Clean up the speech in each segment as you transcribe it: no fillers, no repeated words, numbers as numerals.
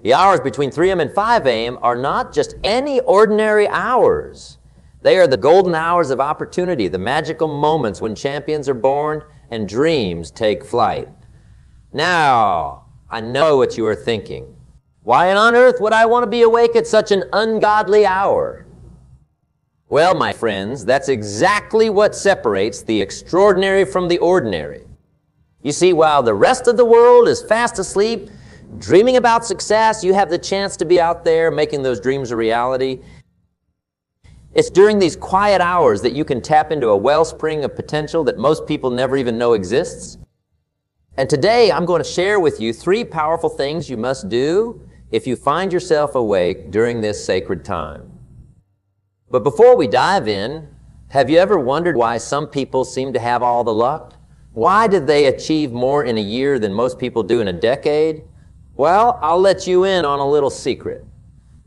The hours between 3 a.m. and 5 a.m. are not just any ordinary hours. They are the golden hours of opportunity, the magical moments when champions are born and dreams take flight. Now, I know what you are thinking. Why on earth would I want to be awake at such an ungodly hour? Well, my friends, that's exactly what separates the extraordinary from the ordinary. You see, while the rest of the world is fast asleep, dreaming about success, you have the chance to be out there making those dreams a reality. It's during these quiet hours that you can tap into a wellspring of potential that most people never even know exists. And today, I'm going to share with you 3 powerful things you must do if you find yourself awake during this sacred time. But before we dive in, have you ever wondered why some people seem to have all the luck? Why did they achieve more in a year than most people do in a decade? Well, I'll let you in on a little secret.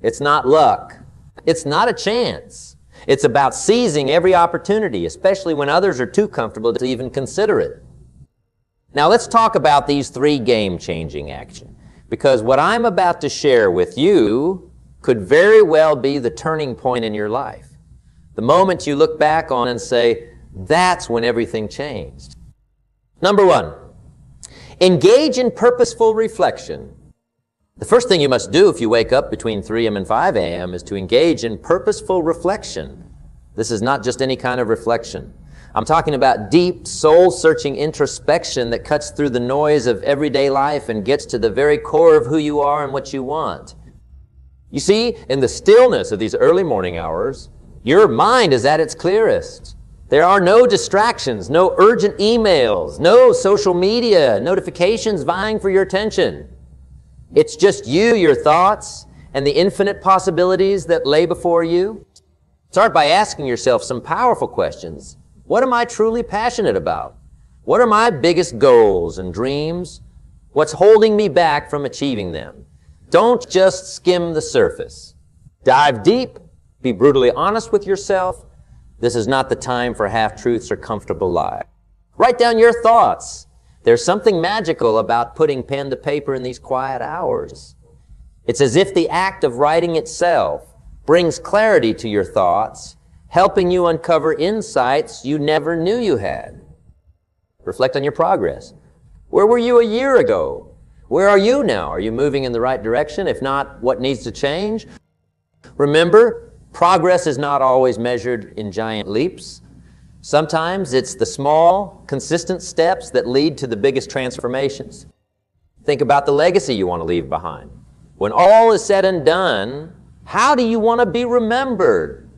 It's not luck. It's not a chance. It's about seizing every opportunity, especially when others are too comfortable to even consider it. Now let's talk about these 3 game-changing actions, because what I'm about to share with you could very well be the turning point in your life. The moment you look back on and say, that's when everything changed. Number 1, engage in purposeful reflection. The first thing you must do if you wake up between 3 a.m. and 5 a.m. is to engage in purposeful reflection. This is not just any kind of reflection. I'm talking about deep, soul-searching introspection that cuts through the noise of everyday life and gets to the very core of who you are and what you want. You see, in the stillness of these early morning hours, your mind is at its clearest. There are no distractions, no urgent emails, no social media notifications vying for your attention. It's just you, your thoughts, and the infinite possibilities that lay before you. Start by asking yourself some powerful questions. What am I truly passionate about? What are my biggest goals and dreams? What's holding me back from achieving them? Don't just skim the surface. Dive deep. Be brutally honest with yourself. This is not the time for half-truths or comfortable lies. Write down your thoughts. There's something magical about putting pen to paper in these quiet hours. It's as if the act of writing itself brings clarity to your thoughts, helping you uncover insights you never knew you had. Reflect on your progress. Where were you a year ago? Where are you now? Are you moving in the right direction? If not, what needs to change? Remember, progress is not always measured in giant leaps. Sometimes it's the small, consistent steps that lead to the biggest transformations. Think about the legacy you want to leave behind. When all is said and done, how do you want to be remembered?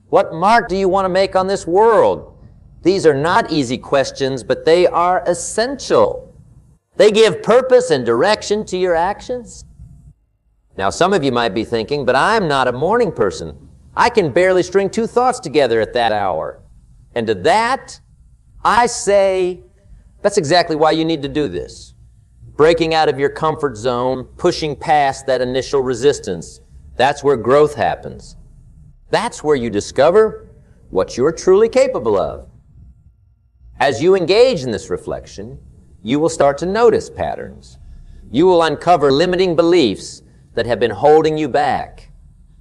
What mark do you want to make on this world? These are not easy questions, but they are essential. They give purpose and direction to your actions. Now, some of you might be thinking, but I'm not a morning person. I can barely string 2 thoughts together at that hour. And to that, I say, that's exactly why you need to do this. Breaking out of your comfort zone, pushing past that initial resistance. That's where growth happens. That's where you discover what you're truly capable of. As you engage in this reflection, you will start to notice patterns. You will uncover limiting beliefs that have been holding you back.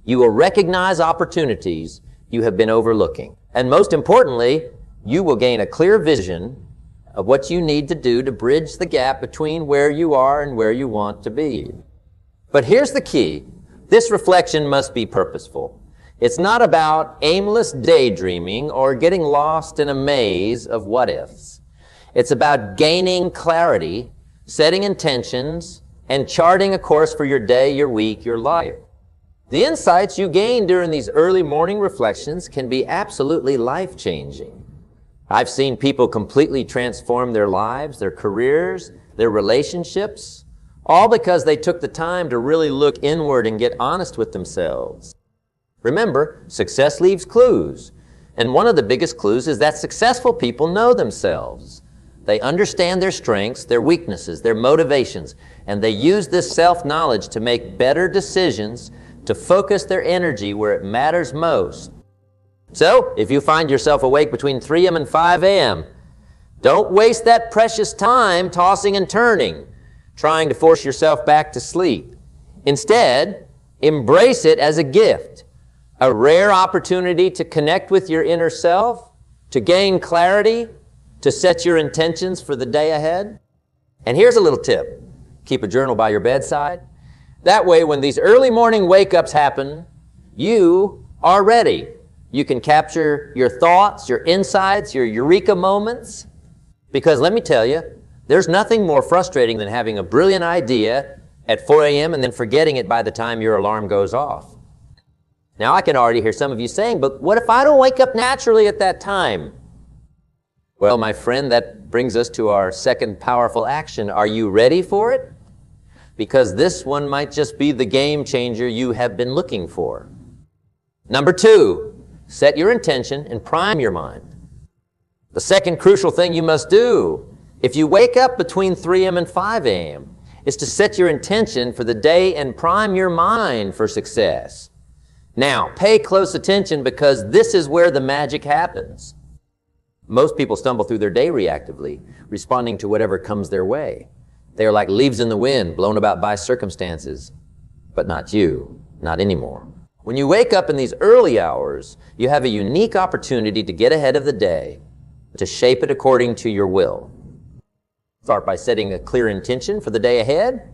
You will recognize opportunities you have been overlooking. And most importantly, you will gain a clear vision of what you need to do to bridge the gap between where you are and where you want to be. But here's the key. This reflection must be purposeful. It's not about aimless daydreaming or getting lost in a maze of what-ifs. It's about gaining clarity, setting intentions, and charting a course for your day, your week, your life. The insights you gain during these early morning reflections can be absolutely life-changing. I've seen people completely transform their lives, their careers, their relationships, all because they took the time to really look inward and get honest with themselves. Remember, success leaves clues, and one of the biggest clues is that successful people know themselves. They understand their strengths, their weaknesses, their motivations, and they use this self-knowledge to make better decisions, to focus their energy where it matters most. So, if you find yourself awake between 3 a.m. and 5 a.m., don't waste that precious time tossing and turning, trying to force yourself back to sleep. Instead, embrace it as a gift, a rare opportunity to connect with your inner self, to gain clarity, to set your intentions for the day ahead. And here's a little tip. Keep a journal by your bedside. That way, when these early morning wake-ups happen, you are ready. You can capture your thoughts, your insights, your eureka moments. Because let me tell you, there's nothing more frustrating than having a brilliant idea at 4 a.m. and then forgetting it by the time your alarm goes off. Now, I can already hear some of you saying, but what if I don't wake up naturally at that time? Well, my friend, that brings us to our second powerful action. Are you ready for it? Because this one might just be the game changer you have been looking for. Number 2, set your intention and prime your mind. The second crucial thing you must do if you wake up between 3 a.m. and 5 a.m. is to set your intention for the day and prime your mind for success. Now, pay close attention because this is where the magic happens. Most people stumble through their day reactively, responding to whatever comes their way. They are like leaves in the wind, blown about by circumstances. But not you, not anymore. When you wake up in these early hours, you have a unique opportunity to get ahead of the day, to shape it according to your will. Start by setting a clear intention for the day ahead.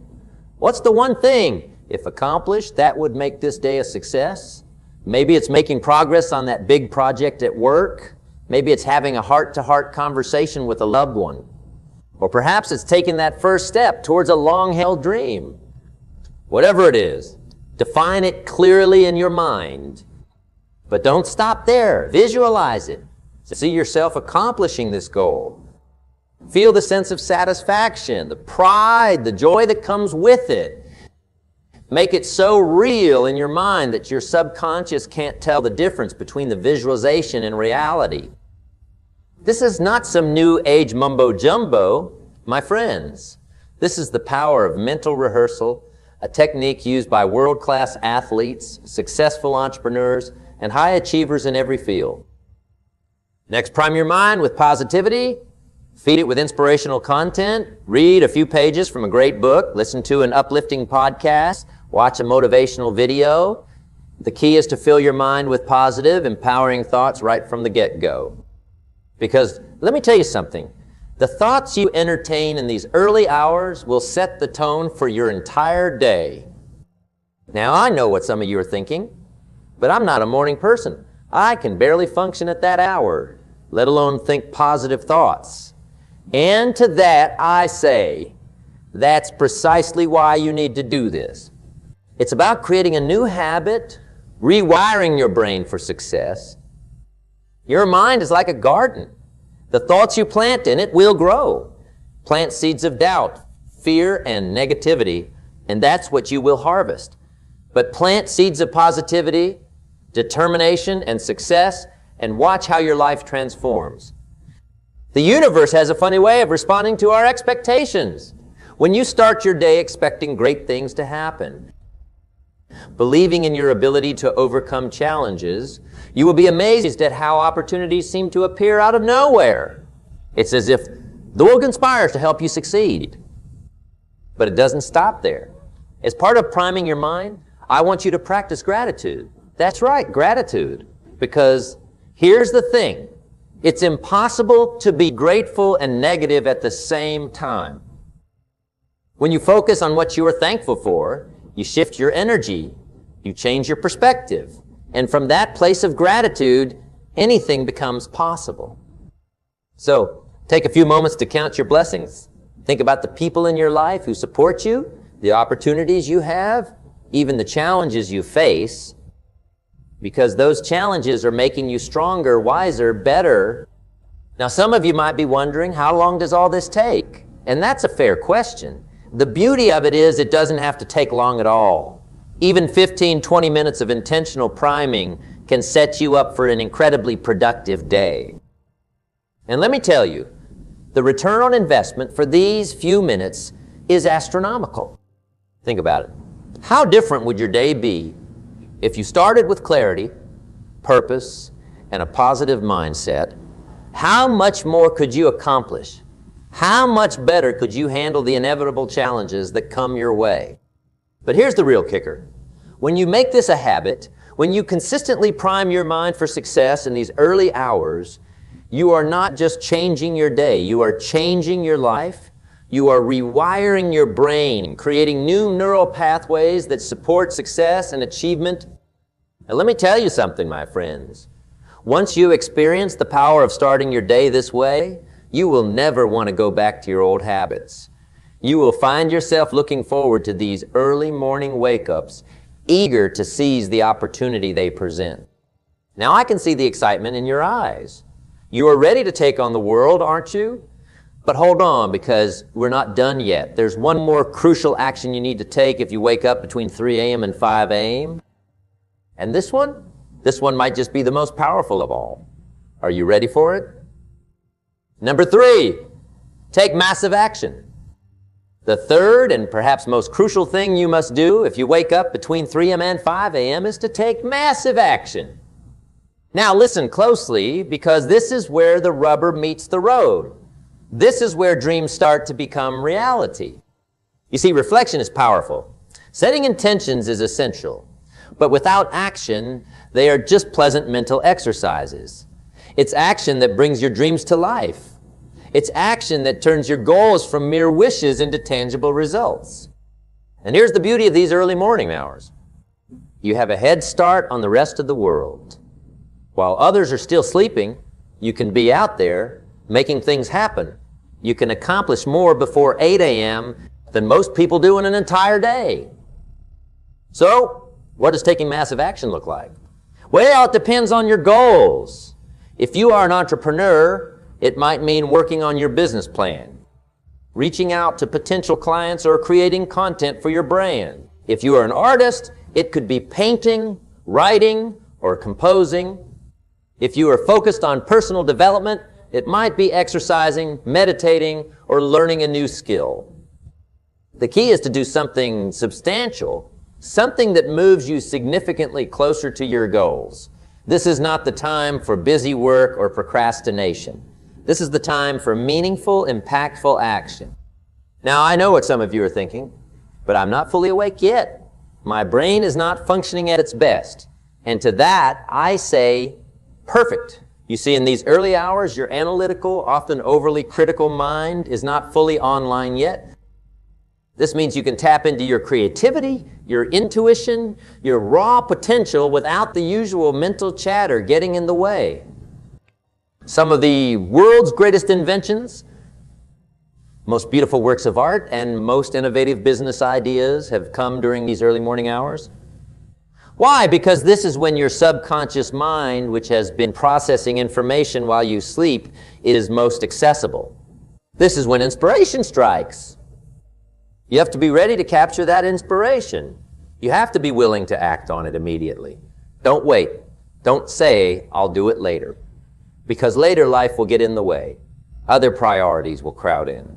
What's the one thing, if accomplished, that would make this day a success? Maybe it's making progress on that big project at work. Maybe it's having a heart-to-heart conversation with a loved one. Or perhaps it's taking that first step towards a long-held dream. Whatever it is, define it clearly in your mind. But don't stop there. Visualize it. See yourself accomplishing this goal. Feel the sense of satisfaction, the pride, the joy that comes with it. Make it so real in your mind that your subconscious can't tell the difference between the visualization and reality. This is not some new age mumbo-jumbo, my friends. This is the power of mental rehearsal, a technique used by world-class athletes, successful entrepreneurs, and high achievers in every field. Next, prime your mind with positivity. Feed it with inspirational content. Read a few pages from a great book. Listen to an uplifting podcast. Watch a motivational video. The key is to fill your mind with positive, empowering thoughts right from the get-go. Because let me tell you something. The thoughts you entertain in these early hours will set the tone for your entire day. Now, I know what some of you are thinking, but I'm not a morning person. I can barely function at that hour, let alone think positive thoughts. And to that, I say, that's precisely why you need to do this. It's about creating a new habit, rewiring your brain for success. Your mind is like a garden. The thoughts you plant in it will grow. Plant seeds of doubt, fear, and negativity, and that's what you will harvest. But plant seeds of positivity, determination, and success, and watch how your life transforms. The universe has a funny way of responding to our expectations. When you start your day expecting great things to happen, believing in your ability to overcome challenges, you will be amazed at how opportunities seem to appear out of nowhere. It's as if the world conspires to help you succeed. But it doesn't stop there. As part of priming your mind, I want you to practice gratitude. That's right, gratitude. Because here's the thing. It's impossible to be grateful and negative at the same time. When you focus on what you are thankful for, you shift your energy, you change your perspective, and from that place of gratitude, anything becomes possible. So, take a few moments to count your blessings. Think about the people in your life who support you, the opportunities you have, even the challenges you face, because those challenges are making you stronger, wiser, better. Now, some of you might be wondering, how long does all this take? And that's a fair question. The beauty of it is it doesn't have to take long at all. Even 15, 20 minutes of intentional priming can set you up for an incredibly productive day. And let me tell you, the return on investment for these few minutes is astronomical. Think about it. How different would your day be if you started with clarity, purpose, and a positive mindset? How much more could you accomplish? How much better could you handle the inevitable challenges that come your way? But here's the real kicker. When you make this a habit, when you consistently prime your mind for success in these early hours, you are not just changing your day, you are changing your life. You are rewiring your brain, creating new neural pathways that support success and achievement. And let me tell you something, my friends. Once you experience the power of starting your day this way, you will never want to go back to your old habits. You will find yourself looking forward to these early morning wake-ups, eager to seize the opportunity they present. Now I can see the excitement in your eyes. You are ready to take on the world, aren't you? But hold on, because we're not done yet. There's one more crucial action you need to take if you wake up between 3 a.m. and 5 a.m. And this one might just be the most powerful of all. Are you ready for it? Number 3, take massive action. The third and perhaps most crucial thing you must do if you wake up between 3 a.m. and 5 a.m. is to take massive action. Now listen closely, because this is where the rubber meets the road. This is where dreams start to become reality. You see, reflection is powerful. Setting intentions is essential. But without action, they are just pleasant mental exercises. It's action that brings your dreams to life. It's action that turns your goals from mere wishes into tangible results. And here's the beauty of these early morning hours. You have a head start on the rest of the world. While others are still sleeping, you can be out there making things happen. You can accomplish more before 8 a.m. than most people do in an entire day. So, what does taking massive action look like? Well, it depends on your goals. If you are an entrepreneur, it might mean working on your business plan, reaching out to potential clients, or creating content for your brand. If you are an artist, it could be painting, writing, or composing. If you are focused on personal development, it might be exercising, meditating, or learning a new skill. The key is to do something substantial, something that moves you significantly closer to your goals. This is not the time for busy work or procrastination. This is the time for meaningful, impactful action. Now, I know what some of you are thinking, but I'm not fully awake yet. My brain is not functioning at its best. And to that, I say, perfect. You see, in these early hours, your analytical, often overly critical mind is not fully online yet. This means you can tap into your creativity, your intuition, your raw potential without the usual mental chatter getting in the way. Some of the world's greatest inventions, most beautiful works of art, and most innovative business ideas have come during these early morning hours. Why? Because this is when your subconscious mind, which has been processing information while you sleep, is most accessible. This is when inspiration strikes. You have to be ready to capture that inspiration. You have to be willing to act on it immediately. Don't wait. Don't say, I'll do it later. Because later life will get in the way. Other priorities will crowd in.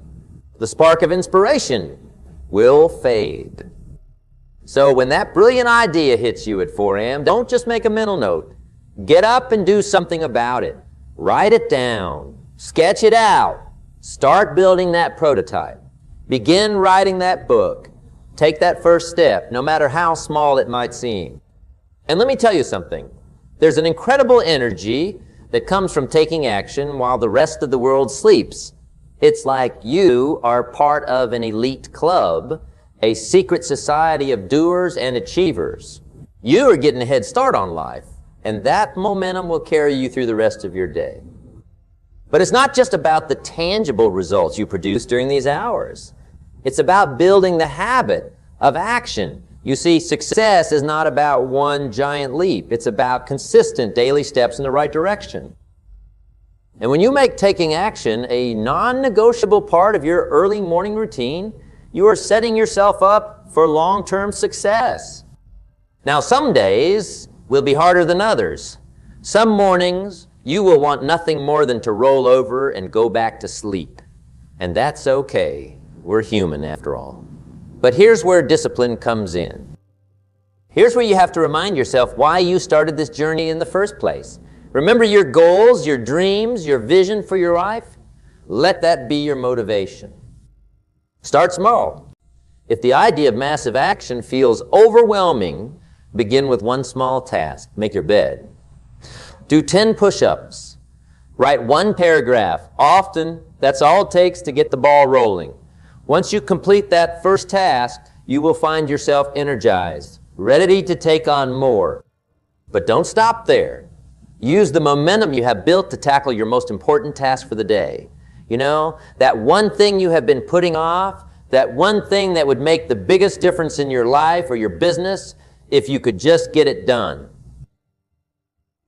The spark of inspiration will fade. So when that brilliant idea hits you at 4 a.m., don't just make a mental note. Get up and do something about it. Write it down. Sketch it out. Start building that prototype. Begin writing that book. Take that first step, no matter how small it might seem. And let me tell you something. There's an incredible energy that comes from taking action while the rest of the world sleeps. It's like you are part of an elite club, a secret society of doers and achievers. You are getting a head start on life, and that momentum will carry you through the rest of your day. But it's not just about the tangible results you produce during these hours. It's about building the habit of action. You see, success is not about one giant leap. It's about consistent daily steps in the right direction. And when you make taking action a non-negotiable part of your early morning routine, you are setting yourself up for long-term success. Now, some days will be harder than others. Some mornings, you will want nothing more than to roll over and go back to sleep. And that's okay. We're human after all. But here's where discipline comes in. Here's where you have to remind yourself why you started this journey in the first place. Remember your goals, your dreams, your vision for your life? Let that be your motivation. Start small. If the idea of massive action feels overwhelming, begin with one small task. Make your bed. Do 10 push-ups. Write one paragraph. Often, that's all it takes to get the ball rolling. Once you complete that first task, you will find yourself energized, ready to take on more. But don't stop there. Use the momentum you have built to tackle your most important task for the day. You know, that one thing you have been putting off, that one thing that would make the biggest difference in your life or your business, if you could just get it done.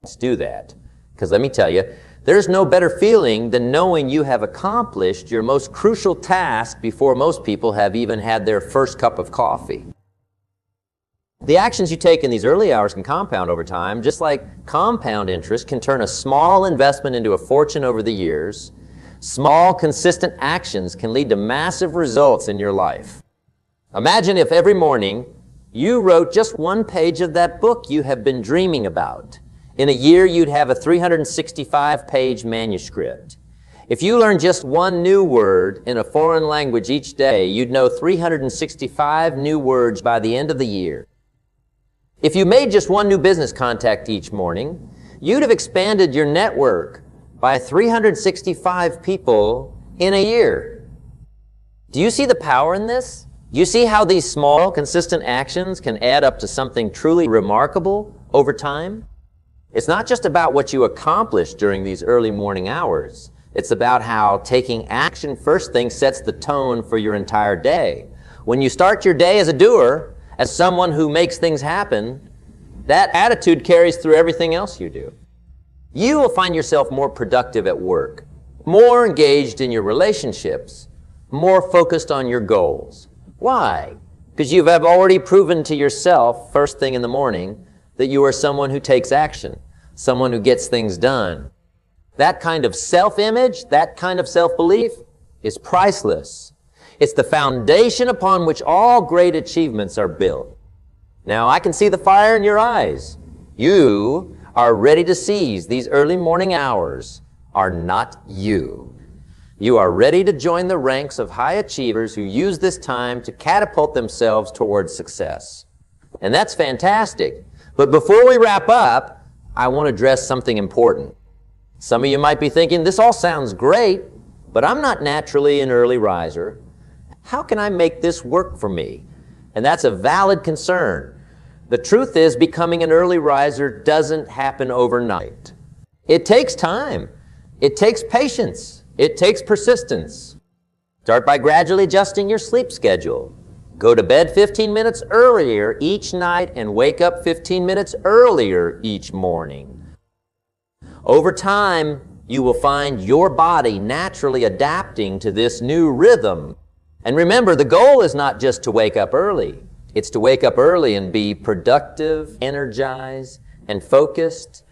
Let's do that. Because let me tell you, there's no better feeling than knowing you have accomplished your most crucial task before most people have even had their first cup of coffee. The actions you take in these early hours can compound over time, just like compound interest can turn a small investment into a fortune over the years. Small, consistent actions can lead to massive results in your life. Imagine if every morning you wrote just one page of that book you have been dreaming about. In a year, you'd have a 365-page manuscript. If you learned just one new word in a foreign language each day, you'd know 365 new words by the end of the year. If you made just one new business contact each morning, you'd have expanded your network by 365 people in a year. Do you see the power in this? Do you see how these small, consistent actions can add up to something truly remarkable over time? It's not just about what you accomplish during these early morning hours. It's about how taking action first thing sets the tone for your entire day. When you start your day as a doer, as someone who makes things happen, that attitude carries through everything else you do. You will find yourself more productive at work, more engaged in your relationships, more focused on your goals. Why? Because you have already proven to yourself first thing in the morning that you are someone who takes action, someone who gets things done. That kind of self-image, that kind of self-belief is priceless. It's the foundation upon which all great achievements are built. Now, I can see the fire in your eyes. You are ready to seize these early morning hours are not you. You are ready to join the ranks of high achievers who use this time to catapult themselves towards success. And that's fantastic. But before we wrap up, I want to address something important. Some of you might be thinking, this all sounds great, but I'm not naturally an early riser. How can I make this work for me? And that's a valid concern. The truth is, becoming an early riser doesn't happen overnight. It takes time. It takes patience. It takes persistence. Start by gradually adjusting your sleep schedule. Go to bed 15 minutes earlier each night and wake up 15 minutes earlier each morning. Over time, you will find your body naturally adapting to this new rhythm. And remember, the goal is not just to wake up early. It's to wake up early and be productive, energized, and focused.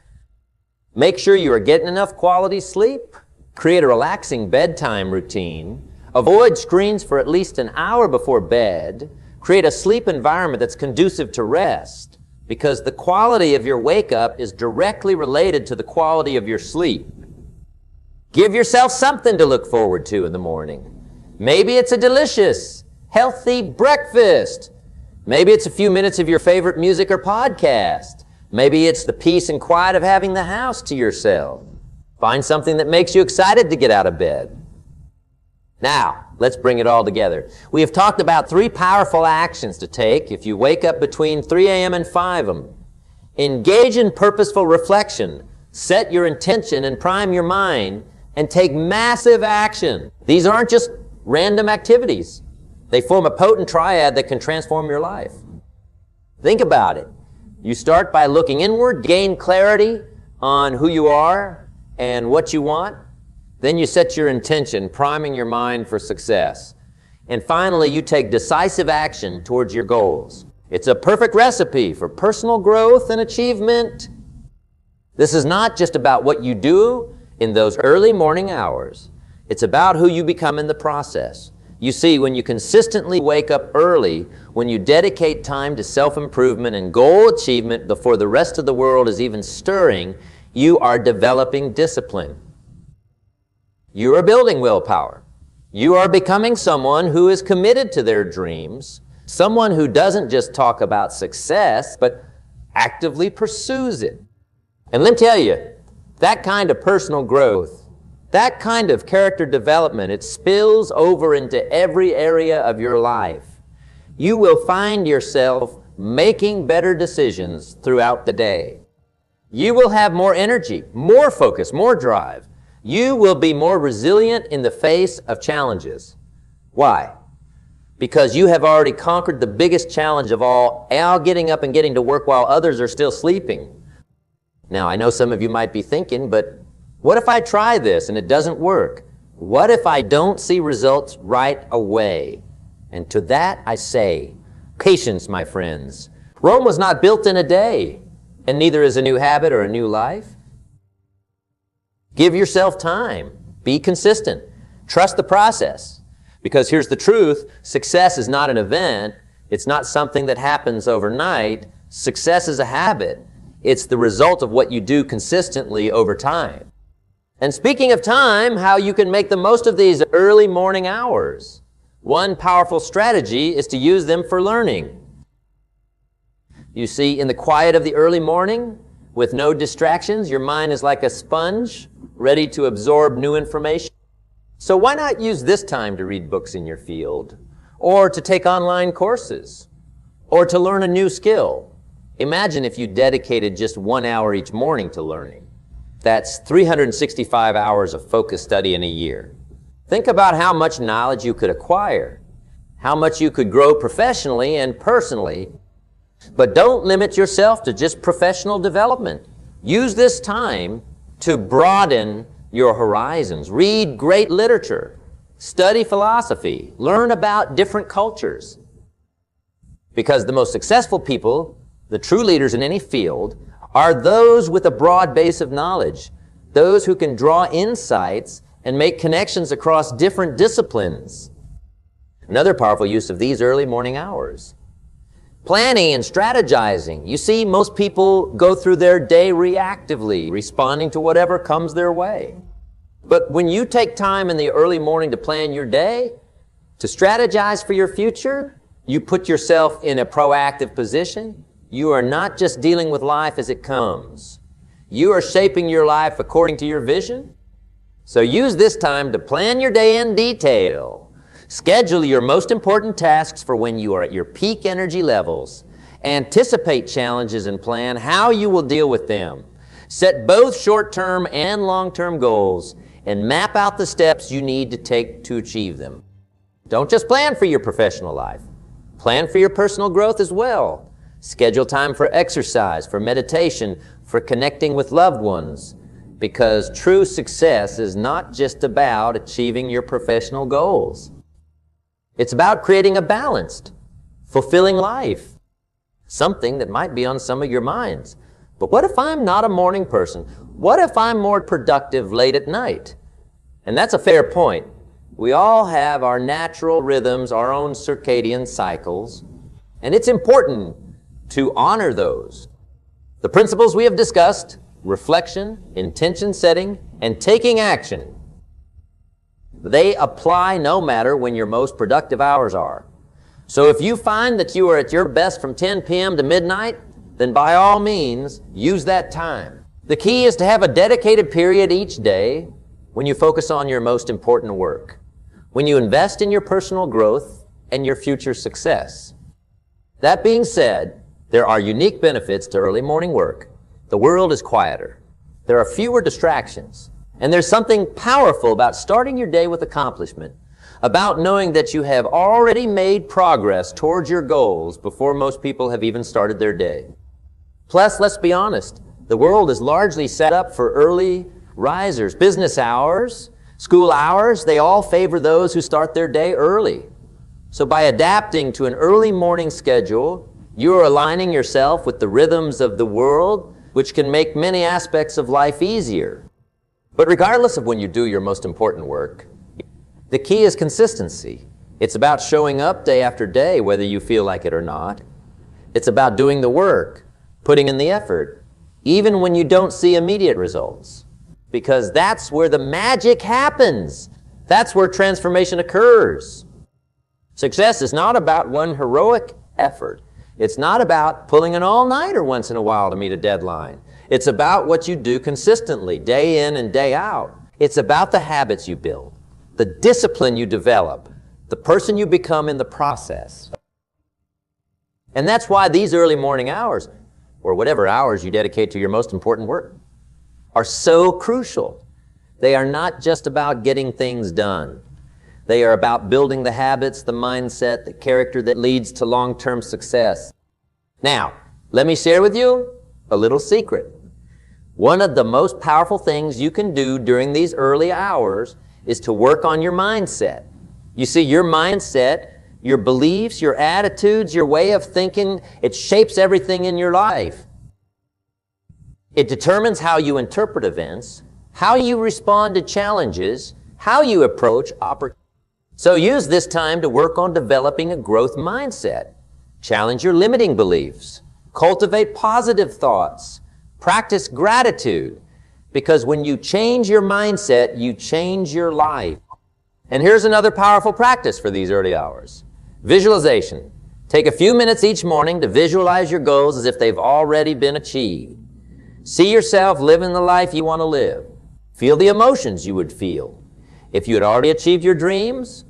Make sure you are getting enough quality sleep. Create a relaxing bedtime routine. Avoid screens for at least an hour before bed. Create a sleep environment that's conducive to rest, because the quality of your wake-up is directly related to the quality of your sleep. Give yourself something to look forward to in the morning. Maybe it's a delicious, healthy breakfast. Maybe it's a few minutes of your favorite music or podcast. Maybe it's the peace and quiet of having the house to yourself. Find something that makes you excited to get out of bed. Now, let's bring it all together. We have talked about 3 powerful actions to take if you wake up between 3 a.m. and 5 a.m. Engage in purposeful reflection. Set your intention and prime your mind and take massive action. These aren't just random activities. They form a potent triad that can transform your life. Think about it. You start by looking inward, gain clarity on who you are and what you want. Then you set your intention, priming your mind for success. And finally, you take decisive action towards your goals. It's a perfect recipe for personal growth and achievement. This is not just about what you do in those early morning hours. It's about who you become in the process. You see, when you consistently wake up early, when you dedicate time to self-improvement and goal achievement before the rest of the world is even stirring, you are developing discipline. You are building willpower. You are becoming someone who is committed to their dreams, Someone who doesn't just talk about success, but actively pursues it. And let me tell you, that kind of personal growth, that kind of character development, it spills over into every area of your life. You will find yourself making better decisions throughout the day. You will have more energy, more focus, more drive. You will be more resilient in the face of challenges. Why? Because you have already conquered the biggest challenge of all, getting up and getting to work while others are still sleeping. Now, I know some of you might be thinking, but what if I try this and it doesn't work? What if I don't see results right away? And to that I say, patience, my friends. Rome was not built in a day, and neither is a new habit or a new life. Give yourself time. Be consistent. Trust the process. Because here's the truth, success is not an event. It's not something that happens overnight. Success is a habit. It's the result of what you do consistently over time. And speaking of time, how you can make the most of these early morning hours. One powerful strategy is to use them for learning. You see, in the quiet of the early morning, with no distractions, your mind is like a sponge, ready to absorb new information. So why not use this time to read books in your field, or to take online courses, or to learn a new skill? Imagine if you dedicated just 1 hour each morning to learning. That's 365 hours of focused study in a year. Think about how much knowledge you could acquire, how much you could grow professionally and personally. But don't limit yourself to just professional development. Use this time to broaden your horizons. Read great literature, study philosophy, learn about different cultures. Because the most successful people, the true leaders in any field, are those with a broad base of knowledge, those who can draw insights and make connections across different disciplines. Another powerful use of these early morning hours. Planning and strategizing. You see, most people go through their day reactively, responding to whatever comes their way. But when you take time in the early morning to plan your day, to strategize for your future, you put yourself in a proactive position. You are not just dealing with life as it comes. You are shaping your life according to your vision. So use this time to plan your day in detail. Schedule your most important tasks for when you are at your peak energy levels. Anticipate challenges and plan how you will deal with them. Set both short-term and long-term goals and map out the steps you need to take to achieve them. Don't just plan for your professional life. Plan for your personal growth as well. Schedule time for exercise, for meditation, for connecting with loved ones. Because true success is not just about achieving your professional goals. It's about creating a balanced, fulfilling life. Something that might be on some of your minds. But what if I'm not a morning person? What if I'm more productive late at night? And that's a fair point. We all have our natural rhythms, our own circadian cycles, and it's important to honor those. The principles we have discussed, reflection, intention setting, and taking action, they apply no matter when your most productive hours are. So if you find that you are at your best from 10 p.m. to midnight, then by all means, use that time. The key is to have a dedicated period each day when you focus on your most important work, when you invest in your personal growth and your future success. That being said, there are unique benefits to early morning work. The world is quieter. There are fewer distractions. And there's something powerful about starting your day with accomplishment, about knowing that you have already made progress towards your goals before most people have even started their day. Plus, let's be honest, the world is largely set up for early risers. Business hours, school hours, they all favor those who start their day early. So by adapting to an early morning schedule, you are aligning yourself with the rhythms of the world, which can make many aspects of life easier. But regardless of when you do your most important work, the key is consistency. It's about showing up day after day, whether you feel like it or not. It's about doing the work, putting in the effort, even when you don't see immediate results. Because that's where the magic happens. That's where transformation occurs. Success is not about one heroic effort. It's not about pulling an all-nighter once in a while to meet a deadline. It's about what you do consistently, day in and day out. It's about the habits you build, the discipline you develop, the person you become in the process. And that's why these early morning hours, or whatever hours you dedicate to your most important work, are so crucial. They are not just about getting things done. They are about building the habits, the mindset, the character that leads to long-term success. Now, let me share with you a little secret. One of the most powerful things you can do during these early hours is to work on your mindset. You see, your mindset, your beliefs, your attitudes, your way of thinking, it shapes everything in your life. It determines how you interpret events, how you respond to challenges, how you approach opportunities. So use this time to work on developing a growth mindset. Challenge your limiting beliefs. Cultivate positive thoughts. Practice gratitude. Because when you change your mindset, you change your life. And here's another powerful practice for these early hours. Visualization. Take a few minutes each morning to visualize your goals as if they've already been achieved. See yourself living the life you want to live. Feel the emotions you would feel if you had already achieved your dreams.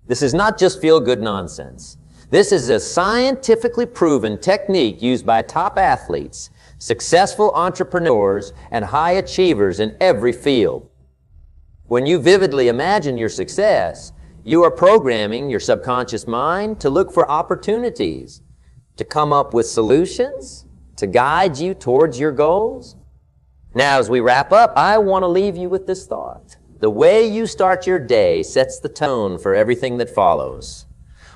This is not just feel-good nonsense. This is a scientifically proven technique used by top athletes, successful entrepreneurs, and high achievers in every field. When you vividly imagine your success, you are programming your subconscious mind to look for opportunities, to come up with solutions, to guide you towards your goals. Now, as we wrap up, I want to leave you with this thought. The way you start your day sets the tone for everything that follows.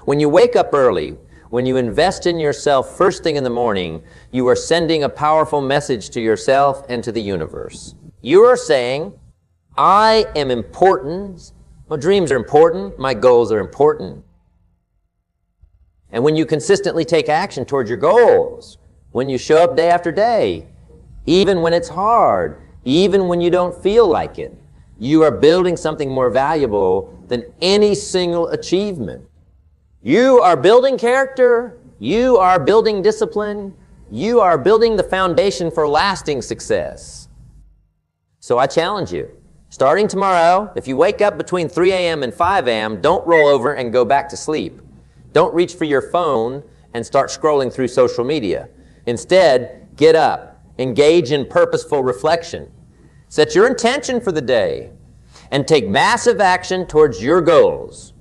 When you wake up early, when you invest in yourself first thing in the morning, you are sending a powerful message to yourself and to the universe. You are saying, I am important, my dreams are important, my goals are important. And when you consistently take action towards your goals, when you show up day after day, even when it's hard, even when you don't feel like it, you are building something more valuable than any single achievement. You are building character, you are building discipline, you are building the foundation for lasting success. So I challenge you, starting tomorrow, if you wake up between 3 a.m. and 5 a.m., don't roll over and go back to sleep. Don't reach for your phone and start scrolling through social media. Instead, get up, engage in purposeful reflection. Set your intention for the day and take massive action towards your goals.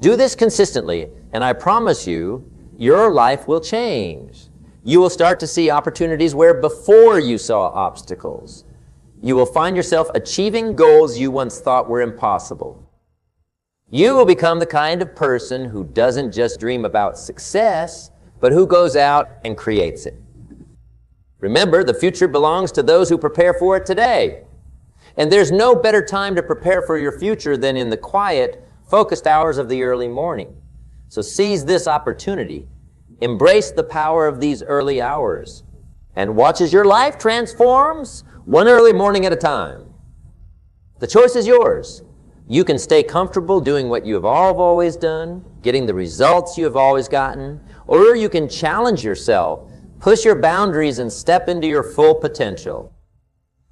Do this consistently, and I promise you, your life will change. You will start to see opportunities where before you saw obstacles. You will find yourself achieving goals you once thought were impossible. You will become the kind of person who doesn't just dream about success, but who goes out and creates it. Remember, the future belongs to those who prepare for it today. And there's no better time to prepare for your future than in the quiet, focused hours of the early morning. So seize this opportunity. Embrace the power of these early hours. And watch as your life transforms one early morning at a time. The choice is yours. You can stay comfortable doing what you have always done, getting the results you have always gotten, or you can challenge yourself, push your boundaries, and step into your full potential.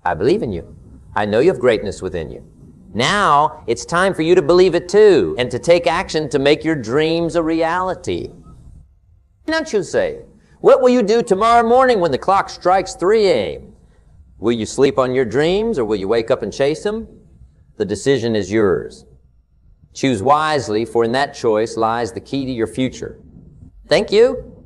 I believe in you. I know you have greatness within you. Now, it's time for you to believe it too, and to take action to make your dreams a reality. Don't you say, what will you do tomorrow morning when the clock strikes 3 a.m.? Will you sleep on your dreams, or will you wake up and chase them? The decision is yours. Choose wisely, for in that choice lies the key to your future. Thank you.